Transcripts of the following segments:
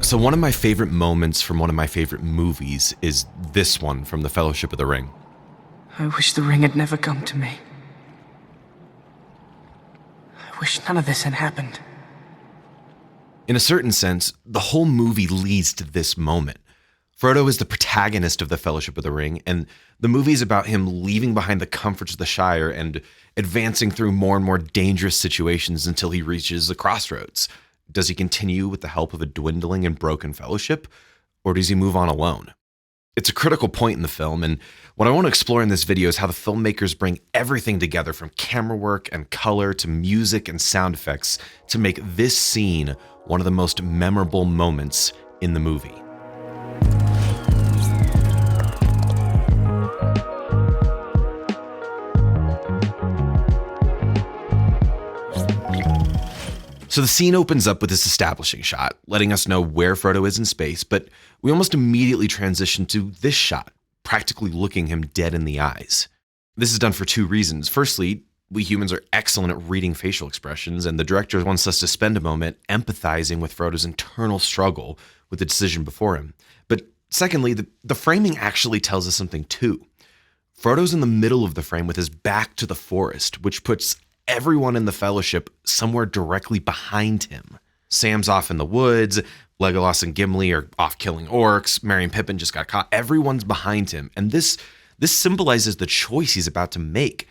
So one of my favorite moments from one of my favorite movies is this one from The Fellowship of the Ring. I wish the ring had never come to me. I wish none of this had happened. In a certain sense, the whole movie leads to this moment. Frodo is the protagonist of The Fellowship of the Ring, and the movie is about him leaving behind the comforts of the Shire and advancing through more and more dangerous situations until he reaches the crossroads. Does he continue with the help of a dwindling and broken fellowship, or does he move on alone? It's a critical point in the film, and what I want to explore in this video is how the filmmakers bring everything together from camera work and color to music and sound effects to make this scene one of the most memorable moments in the movie. So the scene opens up with this establishing shot, letting us know where Frodo is in space, but we almost immediately transition to this shot, practically looking him dead in the eyes. This is done for two reasons. Firstly, we humans are excellent at reading facial expressions, and the director wants us to spend a moment empathizing with Frodo's internal struggle with the decision before him. But secondly, the framing actually tells us something too. Frodo's in the middle of the frame with his back to the forest, which puts everyone in the Fellowship somewhere directly behind him. Sam's off in the woods, Legolas and Gimli are off killing orcs, Merry and Pippin just got caught. Everyone's behind him, and this symbolizes the choice he's about to make,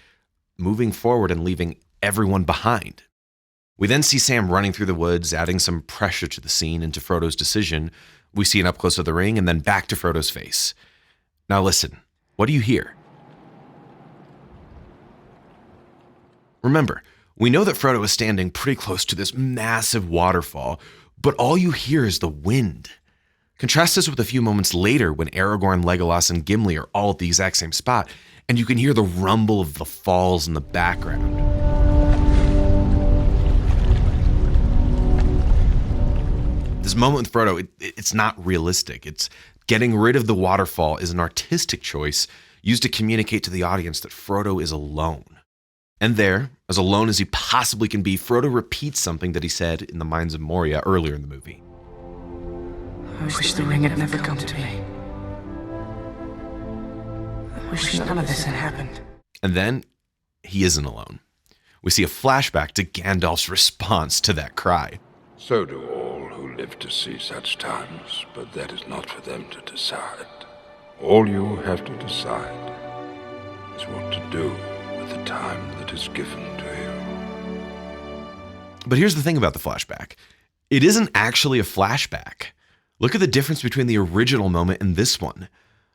moving forward and leaving everyone behind. We then see Sam running through the woods, adding some pressure to the scene and to Frodo's decision. We see an up close of the ring and then back to Frodo's face. Now listen, what do you hear? Remember, we know that Frodo is standing pretty close to this massive waterfall, but all you hear is the wind. Contrast this with a few moments later when Aragorn, Legolas, and Gimli are all at the exact same spot, and you can hear the rumble of the falls in the background. This moment with Frodo, it's not realistic. It's getting rid of the waterfall is an artistic choice used to communicate to the audience that Frodo is alone. And there, as alone as he possibly can be, Frodo repeats something that he said in the Mines of Moria earlier in the movie. I wish the ring had never come to me. I wish none of this had happened. And then, he isn't alone. We see a flashback to Gandalf's response to that cry. So do all who live to see such times, but that is not for them to decide. All you have to decide is what to do with the time that is given to you. But here's the thing about the flashback. It isn't actually a flashback. Look at the difference between the original moment and this one.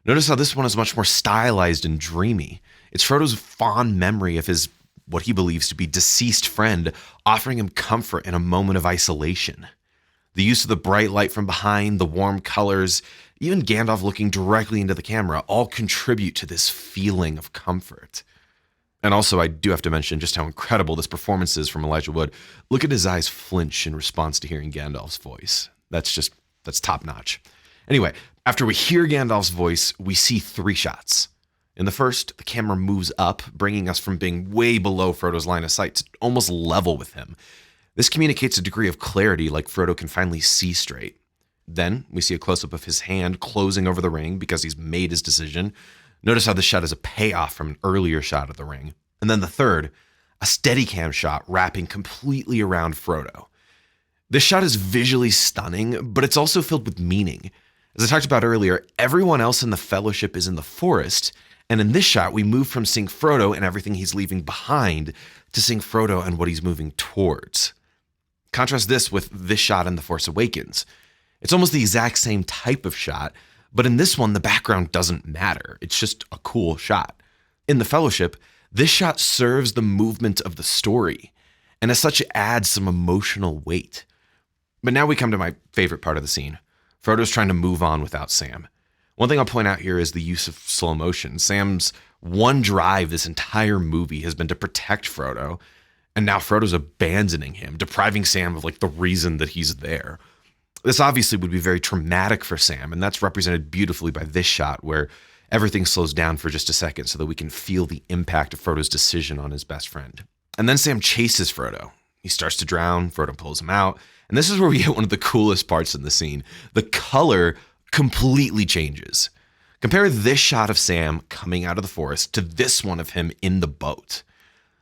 Notice how this one is much more stylized and dreamy. It's Frodo's fond memory of his, what he believes to be deceased friend, offering him comfort in a moment of isolation. The use of the bright light from behind, the warm colors, even Gandalf looking directly into the camera all contribute to this feeling of comfort. And also, I do have to mention just how incredible this performance is from Elijah Wood. Look at his eyes flinch in response to hearing Gandalf's voice. That's top notch. Anyway, after we hear Gandalf's voice, we see three shots. In the first, the camera moves up, bringing us from being way below Frodo's line of sight to almost level with him. This communicates a degree of clarity, like Frodo can finally see straight. Then we see a close-up of his hand closing over the ring because he's made his decision. Notice how this shot is a payoff from an earlier shot of the ring. And then the third, a Steadicam shot wrapping completely around Frodo. This shot is visually stunning, but it's also filled with meaning. As I talked about earlier, everyone else in the Fellowship is in the forest, and in this shot, we move from seeing Frodo and everything he's leaving behind to seeing Frodo and what he's moving towards. Contrast this with this shot in The Force Awakens. It's almost the exact same type of shot, but in this one, the background doesn't matter. It's just a cool shot. In The Fellowship, this shot serves the movement of the story, and as such, it adds some emotional weight. But now we come to my favorite part of the scene. Frodo's trying to move on without Sam. One thing I'll point out here is the use of slow motion. Sam's one drive this entire movie has been to protect Frodo, and now Frodo's abandoning him, depriving Sam of the reason that he's there. This obviously would be very traumatic for Sam, and that's represented beautifully by this shot where everything slows down for just a second so that we can feel the impact of Frodo's decision on his best friend. And then Sam chases Frodo. He starts to drown, Frodo pulls him out, And this is where we get one of the coolest parts in the scene. The color completely changes. Compare this shot of Sam coming out of the forest to this one of him in the boat.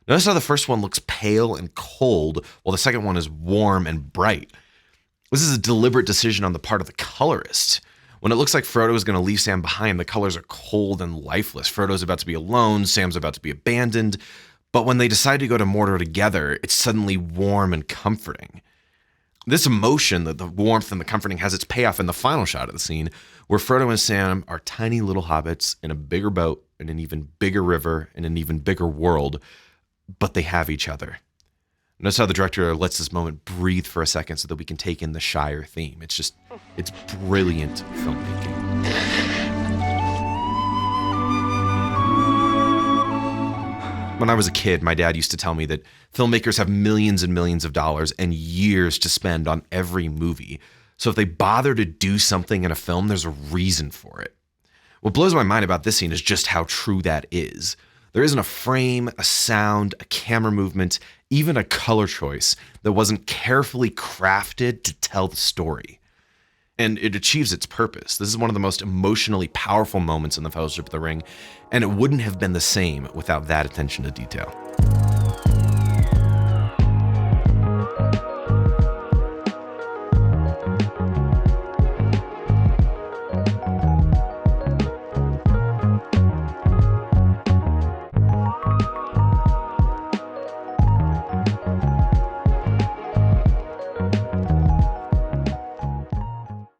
Notice how the first one looks pale and cold, while the second one is warm and bright. This is a deliberate decision on the part of the colorist. When it looks like Frodo is going to leave Sam behind, the colors are cold and lifeless. Frodo's about to be alone, Sam's about to be abandoned. But when they decide to go to Mordor together, it's suddenly warm and comforting. This emotion, the warmth and the comforting, has its payoff in the final shot of the scene, where Frodo and Sam are tiny little hobbits in a bigger boat, in an even bigger river, in an even bigger world, but they have each other. Notice how the director lets this moment breathe for a second so that we can take in the Shire theme. It's brilliant filmmaking. When I was a kid, my dad used to tell me that filmmakers have millions and millions of dollars and years to spend on every movie. So if they bother to do something in a film, there's a reason for it. What blows my mind about this scene is just how true that is. There isn't a frame, a sound, a camera movement, even a color choice that wasn't carefully crafted to tell the story. And it achieves its purpose. This is one of the most emotionally powerful moments in The Fellowship of the Ring, and it wouldn't have been the same without that attention to detail.